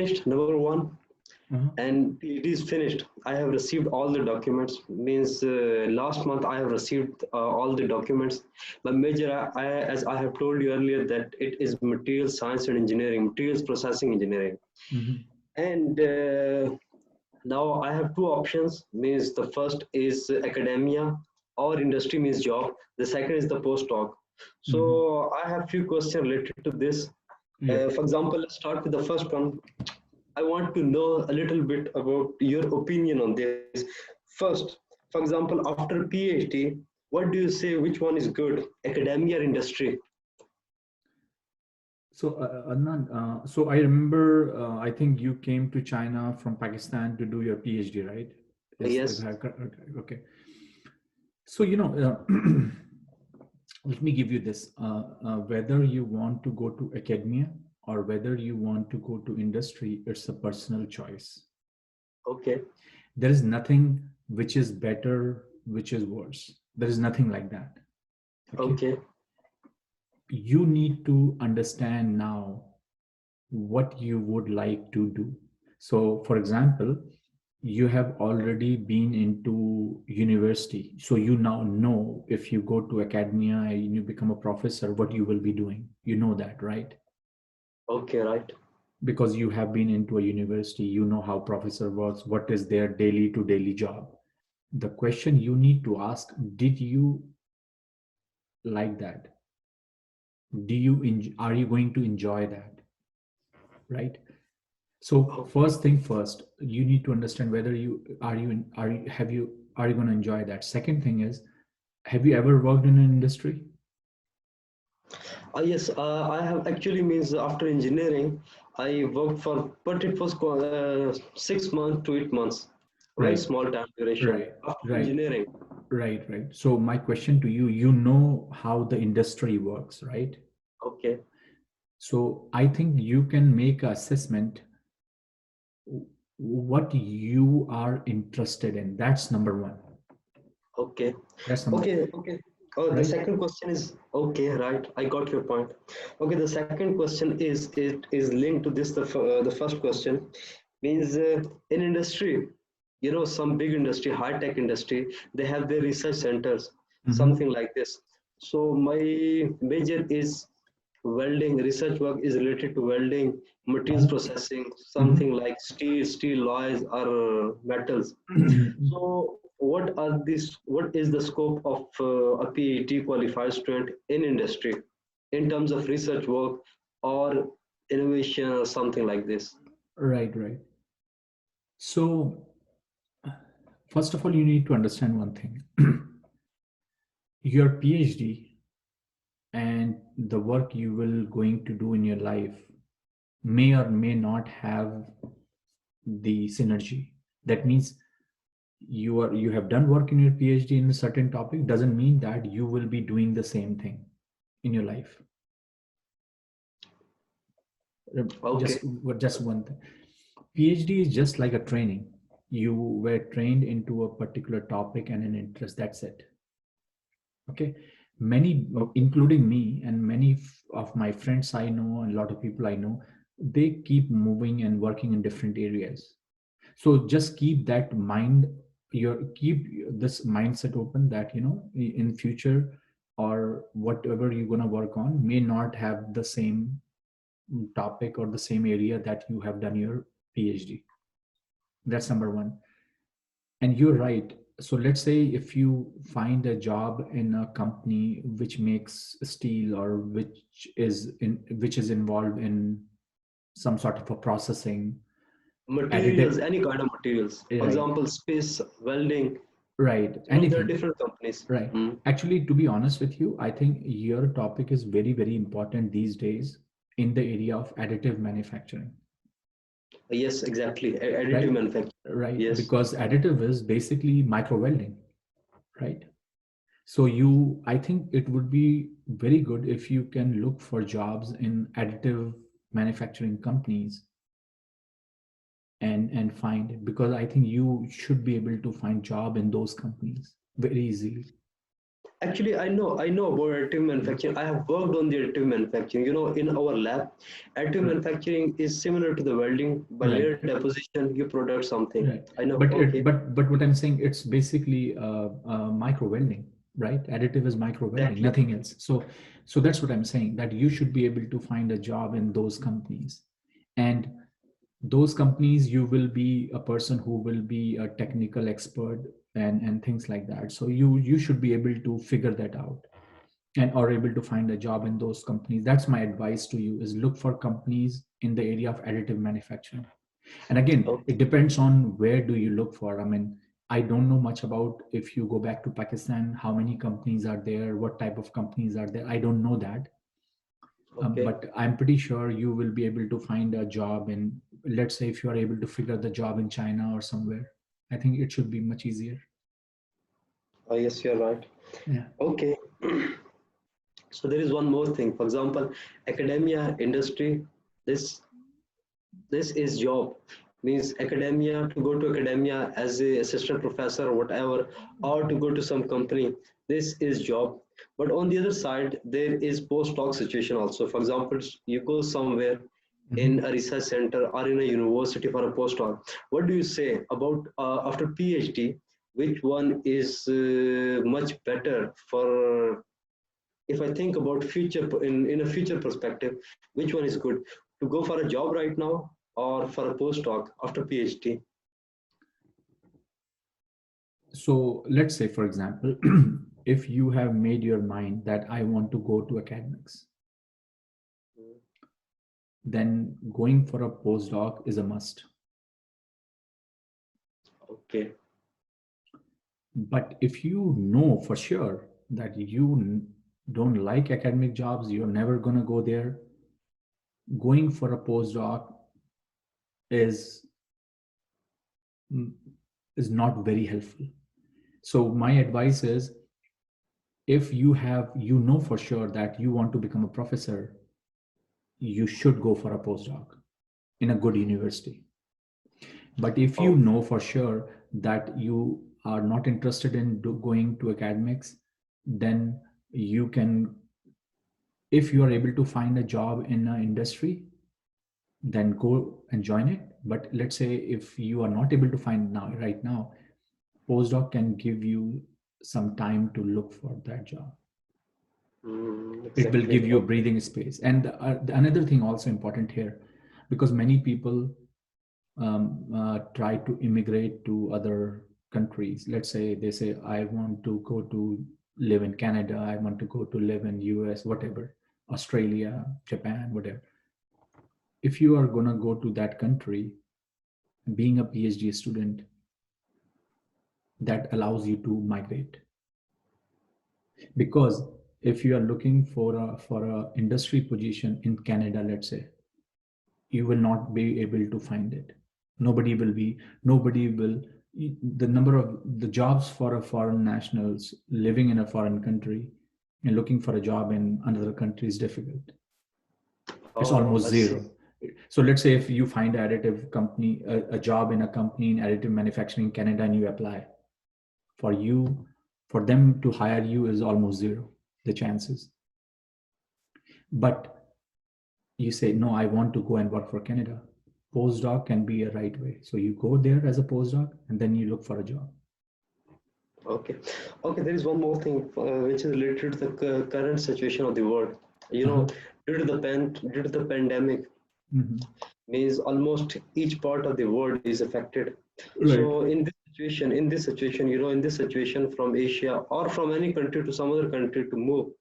finished number one, Uh-huh. and PhD is finished. I have received all the documents. Means last month I have received all the documents. My major, as I have told you earlier, that it is material science and engineering, materials processing engineering. Mm-hmm. And now I have two options. Means the first is academia or industry means job. The second is the postdoc. Mm-hmm. So I have few questions related to this. Yeah. For example, let's start with the first one. I want to know a little bit about your opinion on this. First, for example, after PhD, what do you say? Which one is good, academia or industry? So, Adnan, so I remember, I think you came to China from Pakistan to do your PhD, right? Is Yes. okay. Okay. So, let me give you this. Whether you want to go to academia or whether you want to go to industry, it's a personal choice. Okay. There is nothing which is better, which is worse. There is nothing like that. Okay. Okay. You need to understand now what you would like to do. So, for example, you have already been into university. So you now know if you go to academia and you become a professor, what you will be doing. You know that, right? Okay. Right. Because you have been into a university, you know how professor works, what is their daily to daily job. The question you need to ask, did you like that? Are you going to enjoy that? Right? So Okay. first thing first, you need to understand whether are you going to enjoy that. Second thing is, have you ever worked in an industry? Yes. I have actually means after engineering, I worked for, but it was 6 months to 8 months. Very Right, small time duration right, after right, engineering. right. So my question to you, you know how the industry works, right? Okay. So I think you can make an assessment what you are interested in. That's number one. Okay. That's number Okay. Okay. Oh, the right. second question is okay, right? I got your point. Okay, the second question is it is linked to this. The first question means in industry, some big industry, high tech industry, they have their research centers, Mm-hmm. something like this. So my major is welding. Research work is related to welding, materials processing, something like steel alloys or metals. Mm-hmm. So, what is the scope of a PhD qualified student in industry in terms of research work or innovation or something like this? Right, right. So first of all, you need to understand one thing. Your PhD and the work you will going to do in your life may or may not have the synergy. That means you have done work in your PhD in a certain topic doesn't mean that you will be doing the same thing in your life. Okay, Just one thing. PhD is just like a training. You were trained into a particular topic and an interest. That's it. Okay. Many, okay, including me and many of my friends I know, and a lot of people I know, they keep moving and working in different areas. So just keep that mind, keep this mindset open that, in future or whatever you're going to work on may not have the same topic or the same area that you have done your PhD. That's number one. And you're right. So let's say if you find a job in a company which makes steel or which is involved in some sort of a processing, materials, additive, any kind of materials. For right, example, space welding. right, There are anything, different companies. right. Hmm. Actually, to be honest with you, I think your topic is very, very important these days in the area of additive manufacturing, Yes, exactly. Additive right? manufacturing. Right, Yes. because additive is basically micro welding, right? So I think it would be very good if you can look for jobs in additive manufacturing companies and find it, because I think you should be able to find job in those companies very easily. Actually, I know about additive manufacturing. I have worked on the additive manufacturing. In our lab, additive Right. manufacturing is similar to the welding. By Right. layer deposition, you produce something. Right. I know. But Okay, what I'm saying, it's basically micro welding, right? Additive is micro welding, exactly. nothing else. So that's what I'm saying, that you should be able to find a job in those companies. And those companies, you will be a person who will be a technical expert and things like that. So you should be able to figure that out and are able to find a job in those companies. That's my advice to you, is look for companies in the area of additive manufacturing. And again, Okay, it depends on where do you look for. I mean, I don't know much about, if you go back to Pakistan, how many companies are there, what type of companies are there. I don't know that. okay. But I'm pretty sure you will be able to find a job in, let's say, if you are able to figure the job in China or somewhere, I think it should be much easier. Oh, yes, you're right. Yeah. Okay. So there is one more thing. For example, academia, industry. This this is job. Means academia, to go to academia as a assistant professor or whatever, or to go to some company. This is job. But on the other side, there is postdoc situation also. For example, you go somewhere Mhm. in a research center or in a university for a postdoc. What do you say about after PhD? Which one is much better for, if I think about future in a future perspective, which one is good to go for a job right now or for a postdoc after PhD? So let's say, for example, if you have made your mind that I want to go to academics, then going for a postdoc is a must. Okay, But if you know for sure that you don't like academic jobs, you're never going to go there, going for a postdoc is mm, is not very helpful. So my advice is, if you know for sure that you want to become a professor, you should go for a postdoc in a good university. But if you oh, know for sure that you are not interested in going to academics, then you can, if you are able to find a job in an industry, then go and join it. But let's say if you are not able to find now, right now, postdoc can give you some time to look for that job. It will exactly. give you a Okay. breathing space. And another thing also important here, because many people try to immigrate to other countries. Let's say they say, I want to go to live in Canada, I want to go to live in US, whatever, Australia, Japan, whatever. If you are going to go to that country, being a PhD student, that allows you to migrate. Because if you are looking for a industry position in Canada, let's say, you will not be able to find it. Nobody will the number of the jobs for a foreign nationals living in a foreign country and looking for a job in another country is difficult. It's Oh, almost I see. zero. So let's say if you find additive company, a job in a company in additive manufacturing in Canada, and you apply, for you, for them to hire you is almost zero, the chances. But you say, no, I want to go and work for Canada, postdoc can be a right way. So you go there as a postdoc and then you look for a job. Okay. Okay, there is one more thing which is related to the current situation of the world. You Uh-huh. know, due to the pandemic, Mhm. means almost each part of the world is affected. Right. So in this situation from Asia or from any country to some other country to move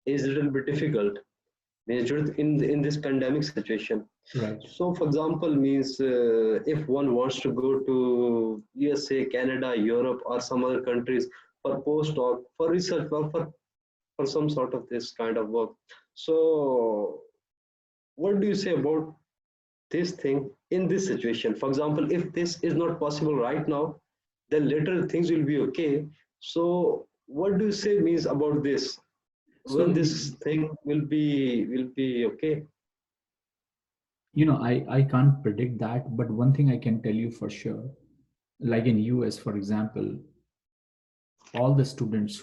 is a little bit difficult. Means in this pandemic situation. Right. So, for example, means if one wants to go to USA, Canada, Europe, or some other countries for postdoc, for research, or for some sort of this kind of work. So, what do you say about this thing in this situation? For example, if this is not possible right now, then later things will be okay. So, what do you say means about this? So When this thing will be okay? I can't predict that, but one thing I can tell you for sure, like in US, for example, all the students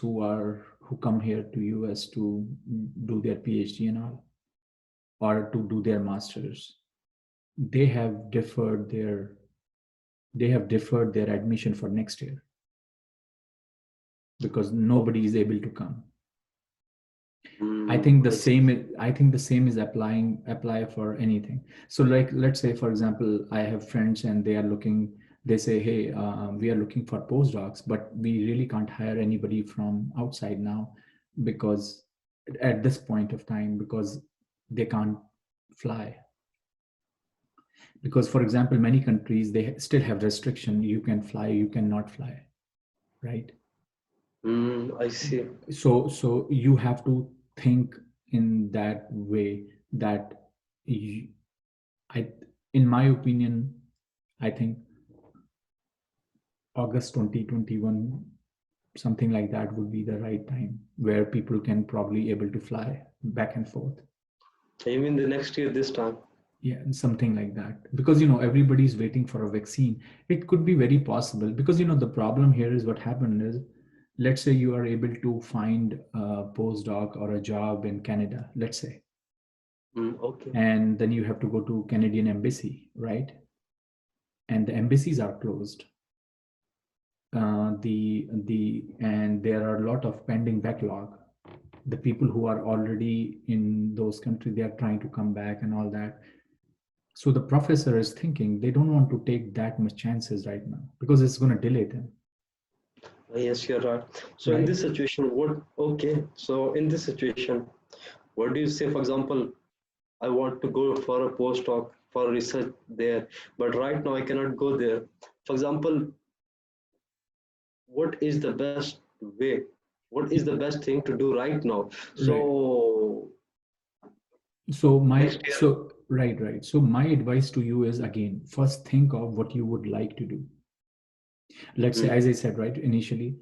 who come here to US to do their PhD and all, or to do their masters, they have deferred their admission for next year because nobody is able to come. I think the I see. same is apply for anything. So like, let's say for example, I have friends and they say, hey, we are looking for postdocs, but we really can't hire anybody from outside now because at this point of time, because they can't fly. Because for example, many countries, they still have restriction, you can fly, you cannot fly, right? I see. So you have to think in that way that you, I in my opinion, I think August 2021, something like that would be the right time where people can probably able to fly back and forth. You mean the next year this time? Yeah, something like that, because everybody's waiting for a vaccine. It could be very possible, because the problem here is what happened is, let's say you are able to find a postdoc or a job in Canada, let's say, Okay. and then you have to go to Canadian embassy, right? And the embassies are closed. And there are a lot of pending backlog. The people who are already in those countries, they are trying to come back and all that. So the professor is thinking they don't want to take that much chances right now because it's going to delay them, Yes, you're right. So in right? this situation, what? Okay. So in this situation, what do you say? For example, I want to go for a postdoc for research there, but right now I cannot go there. For example, what is the best way? What is the best thing to do right now? Right. So So my next year. so right. So my advice to you is, again, first think of what you would like to do. Let's say, Mm, as I said, right, initially,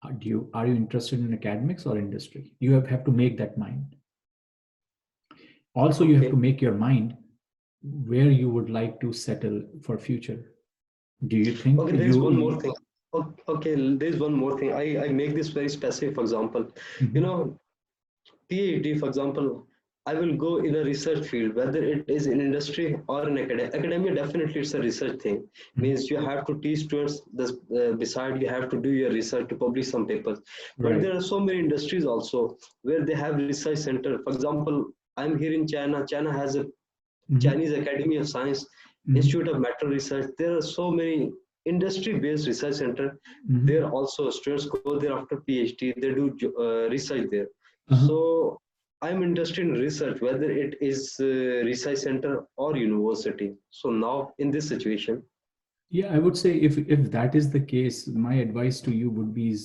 are you interested in academics or industry? You have to make that mind. Also, you have okay. to make your mind where you would like to settle for future. Do you think Okay, there is one more thing. Okay, there is one more thing. I make this very specific. For example, you Mhm. know, PhD, for example, I will go in a research field, whether it is in industry or in academia. Academia, definitely it's a research thing. Mhm. Means you have to teach students this, beside you have to do your research to publish some papers. But Right. there are so many industries also where they have research center. For example, I'm here in China. China has a Mhm. Chinese Academy of Science, Mhm. Institute of Metal Research. There are so many industry-based research center. There Mhm. also students go there after PhD. They do research there. Uh-huh. So I'm interested in research, whether it is research center or university. So now in this situation, Yeah, I would say, if that is the case, my advice to you would be is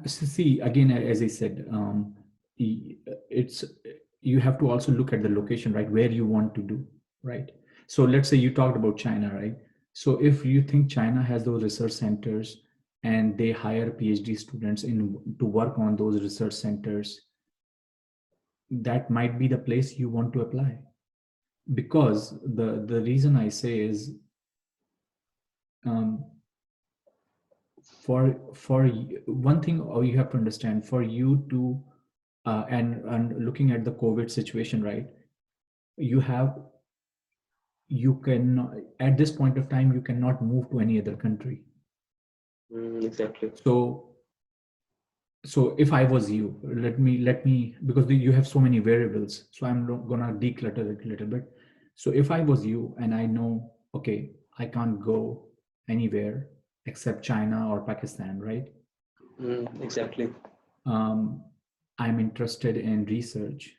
see, again, as I said, it's you have to also look at the location, right, where you want to do, right? So let's say you talked about China, right? So if you think China has those research centers and they hire PhD students in to work on those research centers, that might be the place you want to apply. Because the reason I say is, um, one thing, you have to understand, for you to and looking at the COVID situation, right? You have you can At this point of time, you cannot move to any other country. exactly. So so if I was you, let me because you have so many variables, so I'm gonna declutter it a little bit. So if I was you and I know, okay, I can't go anywhere except China or Pakistan, right? Exactly. um, I'm interested in research,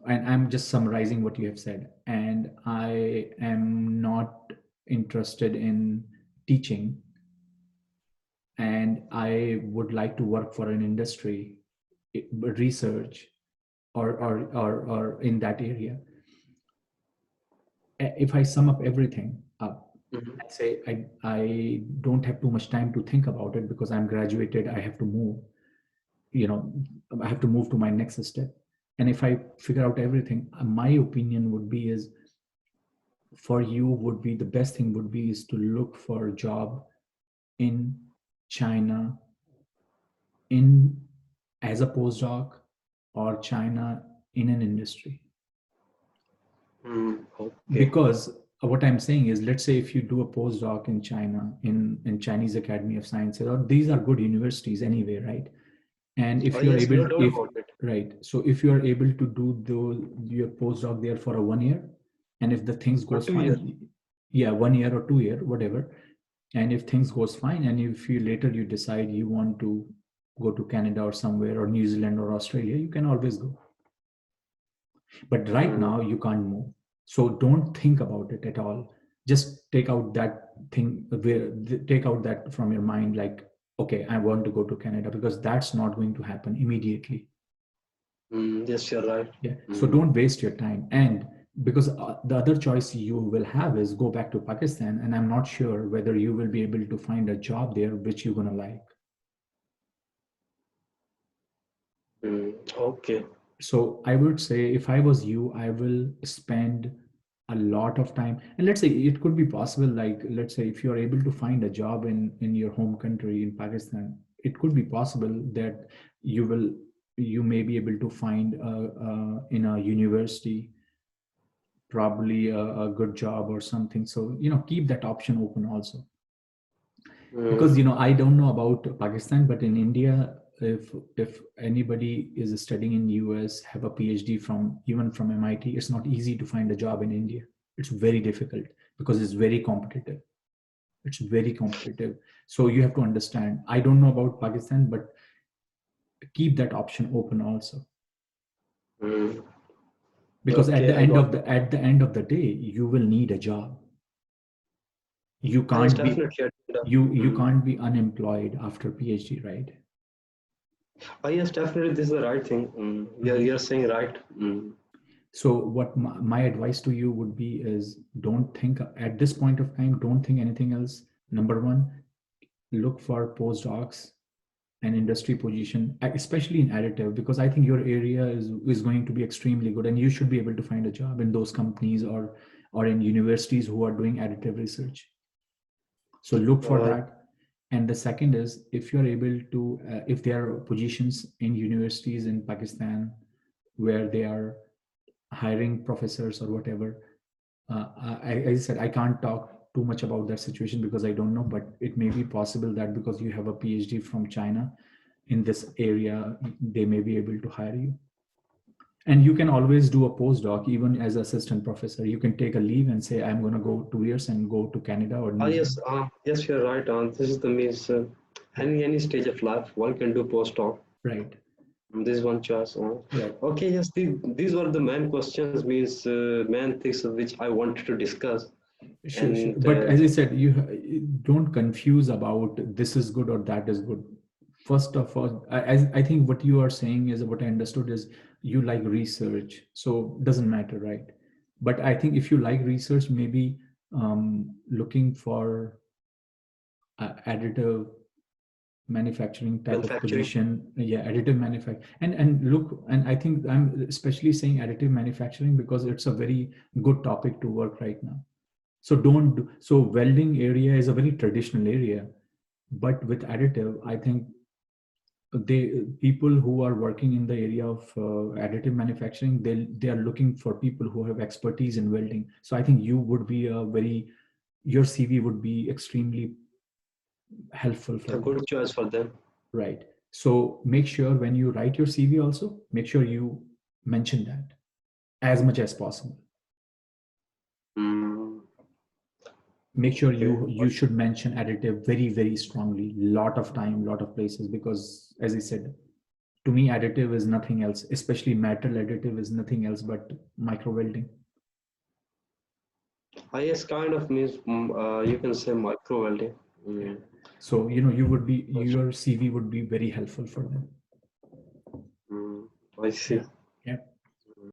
and I'm just summarizing what you have said, and I am not interested in teaching, and I would like to work for an industry, research, or in that area. If I sum up everything up, Mhm. I say I don't have too much time to think about it because I'm graduated. I have to move. you know I have to move to my next step. And if I figure out everything, my opinion would be is, for you would be the best thing would be is to look for a job in China in as a postdoc, or China in an industry? Okay. Because what I'm saying is, let's say if you do a postdoc in China, in Chinese Academy of Sciences, or these are good universities anyway, right? And if you're Yes, able no to, doubt if about it. right, so if you're able to do your postdoc there for a 1 year, and if the things For goes 2 years. fine, yeah, 1 year or 2 year, whatever, and if things goes fine, and if you later you decide you want to go to Canada or somewhere, or New Zealand or Australia, you can always go. But right Mm, now you can't move, so don't think about it at all. Just take out that thing, take out that from your mind, like, okay, I want to go to Canada, because that's not going to happen immediately. yes, you're right. Yeah, so Mm, don't waste your time. And because the other choice you will have is go back to Pakistan, and I'm not sure whether you will be able to find a job there which you're going to like. okay. So I would say, if I was you, I will spend a lot of time. And let's say it could be possible, like, let's say if you're able to find a job in your home country in Pakistan, it could be possible that you will you may be able to find in a university, probably a good job or something. So keep that option open also. Mm, Because I don't know about Pakistan, but in India, if anybody is studying in US, have a PhD from even from MIT, it's not easy to find a job in India. It's very difficult, because it's very competitive. It's very competitive. So you have to understand, I don't know about Pakistan, but keep that option open also. mm, Because okay, I got it. at the end of the day, you will need a job. You Yes, can't be definitely. you Mm. can't be unemployed after PhD, right? Yes, definitely. This is the right thing. Mhm. You're saying right. So what my advice to you would be is, don't think at this point of time, don't think anything else. Number one, look for postdocs and industry position, especially in additive, because I think your area is going to be extremely good, and you should be able to find a job in those companies, or in universities who are doing additive research. So look for Uh, that. And the second is, if you're able to, if there are positions in universities in Pakistan where they are hiring professors or whatever. As I said, I can't talk too much about that situation because I don't know, but it may be possible that because you have a PhD from China in this area, they may be able to hire you. And you can always do a postdoc, even as assistant professor. You can take a leave and say, I'm going to go 2 years and go to Canada or New yes, Zealand. yes, you're right. This is the means. Yeah. Any stage of life, one can do postdoc. Right. This is one choice. Right. Okay, yes, these were the main questions, means main things which I wanted to discuss. Sure, sure. And But as I said, you don't confuse about this is good or that is good. First of all, I think what you are saying is, what I understood is, you like research, so doesn't matter, right? But I think if you like research, maybe looking for additive manufacturing type of manufacturing. position, yeah, additive manufacturing, and look, and I think I'm especially saying additive manufacturing because it's a very good topic to work right now. So don't so welding area is a very traditional area, but with additive, I think they people who are working in the area of additive manufacturing, they are looking for people who have expertise in welding. So I think you would be a very your CV would be extremely helpful for A them, good choice for them. right? So make sure when you write your CV also, make sure you mention that as much as possible. Mm, Make sure okay. you should mention additive very strongly, lot of time, lot of places, because as I said, to me additive is nothing else, especially metal additive is nothing else but micro welding. Yes, kind of means you can say micro welding. Yeah, Mm, so you would be that's- your CV would be very helpful for them. mm, I see. Yeah.